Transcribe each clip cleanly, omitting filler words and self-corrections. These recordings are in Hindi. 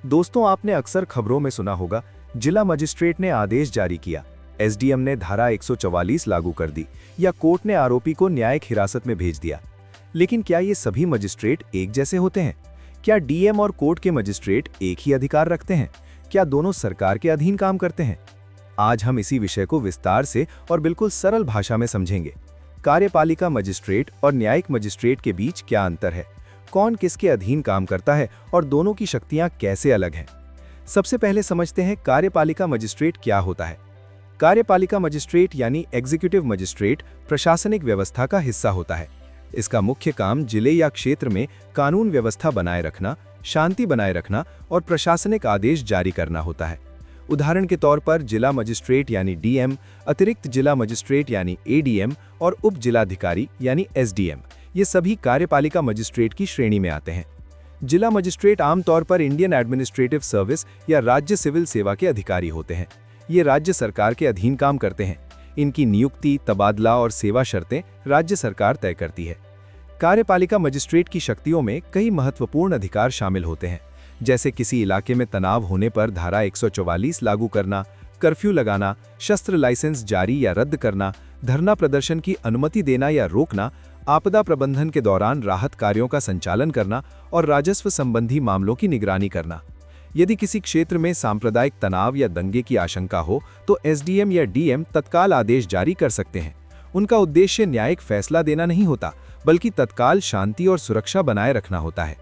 दोस्तों, आपने अक्सर खबरों में सुना होगा, जिला मजिस्ट्रेट ने आदेश जारी किया, एसडीएम ने धारा 144 लागू कर दी या कोर्ट ने आरोपी को न्यायिक हिरासत में भेज दिया। लेकिन क्या ये सभी मजिस्ट्रेट एक जैसे होते हैं? क्या डीएम और कोर्ट के मजिस्ट्रेट एक ही अधिकार रखते हैं? क्या दोनों सरकार के अधीन काम करते हैं? आज हम इसी विषय को विस्तार से और बिल्कुल सरल भाषा में समझेंगे। कार्यपालिका मजिस्ट्रेट और न्यायिक मजिस्ट्रेट के बीच क्या अंतर है, कौन किसके अधीन काम करता है और दोनों की शक्तियां कैसे अलग हैं। सबसे पहले समझते हैं कार्यपालिका मजिस्ट्रेट क्या होता है। कार्यपालिका मजिस्ट्रेट यानी एग्जीक्यूटिव मजिस्ट्रेट प्रशासनिक व्यवस्था का हिस्सा होता है। इसका मुख्य काम जिले या क्षेत्र में कानून व्यवस्था बनाए रखना, शांति बनाए रखना और प्रशासनिक आदेश जारी करना होता है। उदाहरण के तौर पर जिला मजिस्ट्रेट यानी डीएम, अतिरिक्त जिला मजिस्ट्रेट यानी एडीएम और उप जिलाधिकारी यानी एसडीएम, ये सभी कार्यपालिका मजिस्ट्रेट की श्रेणी में आते हैं। जिला मजिस्ट्रेट आमतौर पर इंडियन एडमिनिस्ट्रेटिव सर्विस या राज्य सिविल सेवा के अधिकारी होते हैं। ये राज्य सरकार के अधीन काम करते हैं। इनकी नियुक्ति, तबादला और सेवा शर्तें राज्य सरकार तय करती है। कार्यपालिका मजिस्ट्रेट की शक्तियों में कई महत्वपूर्ण अधिकार शामिल होते हैं, जैसे किसी इलाके में तनाव होने पर धारा 144 लागू करना, कर्फ्यू लगाना, शस्त्र लाइसेंस जारी या रद्द करना, धरना प्रदर्शन की अनुमति देना या रोकना, आपदा प्रबंधन के दौरान राहत कार्यों का संचालन करना और राजस्व संबंधी मामलों की निगरानी करना। यदि किसी क्षेत्र में सांप्रदायिक तनाव या दंगे की आशंका हो तो एसडीएम या डीएम तत्काल आदेश जारी कर सकते हैं। उनका उद्देश्य न्यायिक फैसला देना नहीं होता, बल्कि तत्काल शांति और सुरक्षा बनाए रखना होता है।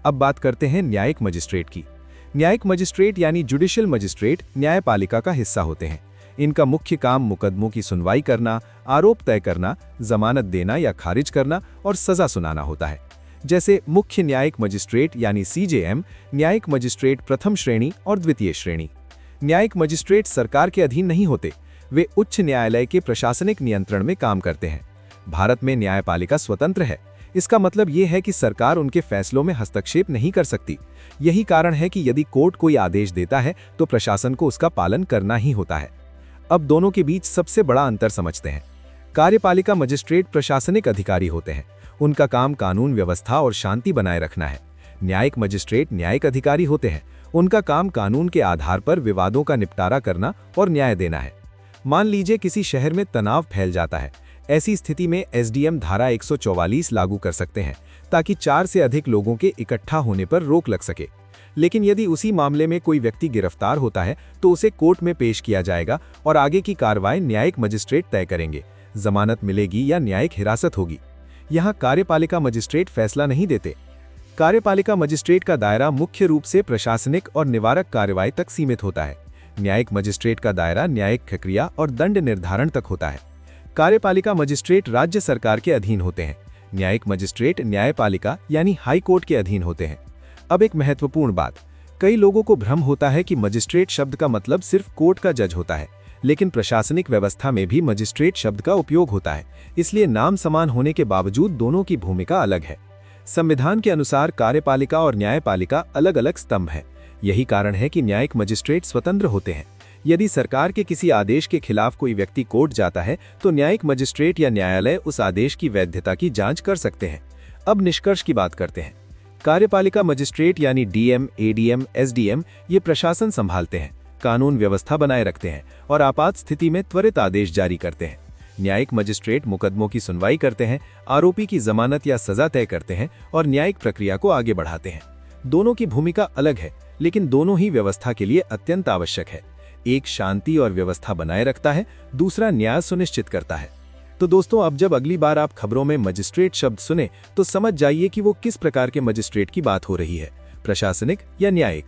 अब बात करते हैं न्यायिक मजिस्ट्रेट की। न्यायिक मजिस्ट्रेट यानी जुडिशियल मजिस्ट्रेट न्यायपालिका का हिस्सा होते हैं। इनका मुख्य काम मुकदमों की सुनवाई करना, आरोप तय करना, जमानत देना या खारिज करना और सजा सुनाना होता है। जैसे मुख्य न्यायिक मजिस्ट्रेट यानी सीजेएम, न्यायिक मजिस्ट्रेट प्रथम श्रेणी और द्वितीय श्रेणी। न्यायिक मजिस्ट्रेट सरकार के अधीन नहीं होते, वे उच्च न्यायालय के प्रशासनिक नियंत्रण में काम करते हैं। भारत में न्यायपालिका स्वतंत्र है। इसका मतलब ये है कि सरकार उनके फैसलों में हस्तक्षेप नहीं कर सकती। यही कारण है कि यदि कोर्ट कोई आदेश देता है तो प्रशासन को उसका पालन करना ही होता है। अब दोनों के बीच सबसे बड़ा अंतर समझते हैं। कार्यपालिका मजिस्ट्रेट प्रशासनिक अधिकारी होते हैं। उनका काम कानून व्यवस्था और शांति बनाए रखना है। न्यायिक मजिस्ट्रेट न्यायिक अधिकारी होते हैं। उनका काम कानून के आधार पर विवादों का निपटारा करना और न्याय देना है। मान लीजिए किसी शहर में तनाव फैल जाता है। ऐसी स्थिति में एसडीएम धारा 144 लागू कर सकते हैं ताकि 4 से अधिक लोगों के इकट्ठा होने पर रोक लग सके। लेकिन यदि उसी मामले में कोई व्यक्ति गिरफ्तार होता है तो उसे कोर्ट में पेश किया जाएगा और आगे की कार्रवाई न्यायिक मजिस्ट्रेट तय करेंगे। जमानत मिलेगी या न्यायिक हिरासत होगी। यहाँ कार्यपालिका मजिस्ट्रेट फैसला नहीं देते। कार्यपालिका मजिस्ट्रेट का दायरा मुख्य रूप से प्रशासनिक और निवारक कार्रवाई तक सीमित होता है। न्यायिक मजिस्ट्रेट का दायरा न्यायिक प्रक्रिया और दंड निर्धारण तक होता है। कार्यपालिका मजिस्ट्रेट राज्य सरकार के अधीन होते हैं। न्यायिक मजिस्ट्रेट न्यायपालिका यानी हाई कोर्ट के अधीन होते हैं। अब एक महत्वपूर्ण बात, कई लोगों को भ्रम होता है कि मजिस्ट्रेट शब्द का मतलब सिर्फ कोर्ट का जज होता है, लेकिन प्रशासनिक व्यवस्था में भी मजिस्ट्रेट शब्द का उपयोग होता है। इसलिए नाम समान होने के बावजूद दोनों की भूमिका अलग है। संविधान के अनुसार कार्यपालिका और न्यायपालिका अलग अलग स्तंभ हैं। यही कारण है कि न्यायिक मजिस्ट्रेट स्वतंत्र होते हैं। यदि सरकार के किसी आदेश के खिलाफ कोई व्यक्ति कोर्ट जाता है तो न्यायिक मजिस्ट्रेट या न्यायालय उस आदेश की वैधता की जांच कर सकते हैं। अब निष्कर्ष की बात करते हैं। कार्यपालिका मजिस्ट्रेट यानी डीएम, एडीएम, एसडीएम ये प्रशासन संभालते हैं, कानून व्यवस्था बनाए रखते हैं और आपात स्थिति में त्वरित आदेश जारी करते हैं। न्यायिक मजिस्ट्रेट मुकदमों की सुनवाई करते हैं, आरोपी की जमानत या सजा तय करते हैं और न्यायिक प्रक्रिया को आगे बढ़ाते हैं। दोनों की भूमिका अलग है, लेकिन दोनों ही व्यवस्था के लिए अत्यंत आवश्यक है। एक शांति और व्यवस्था बनाए रखता है, दूसरा न्याय सुनिश्चित करता है। तो दोस्तों, अब जब अगली बार आप खबरों में मजिस्ट्रेट शब्द सुने तो समझ जाइए कि वो किस प्रकार के मजिस्ट्रेट की बात हो रही है, प्रशासनिक या न्यायिक।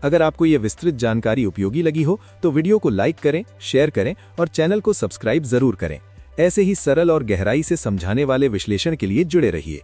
अगर आपको ये विस्तृत जानकारी उपयोगी लगी हो तो वीडियो को लाइक करें, शेयर करें और चैनल को सब्सक्राइब जरूर करें। ऐसे ही सरल और गहराई से समझाने वाले विश्लेषण के लिए जुड़े रहिए।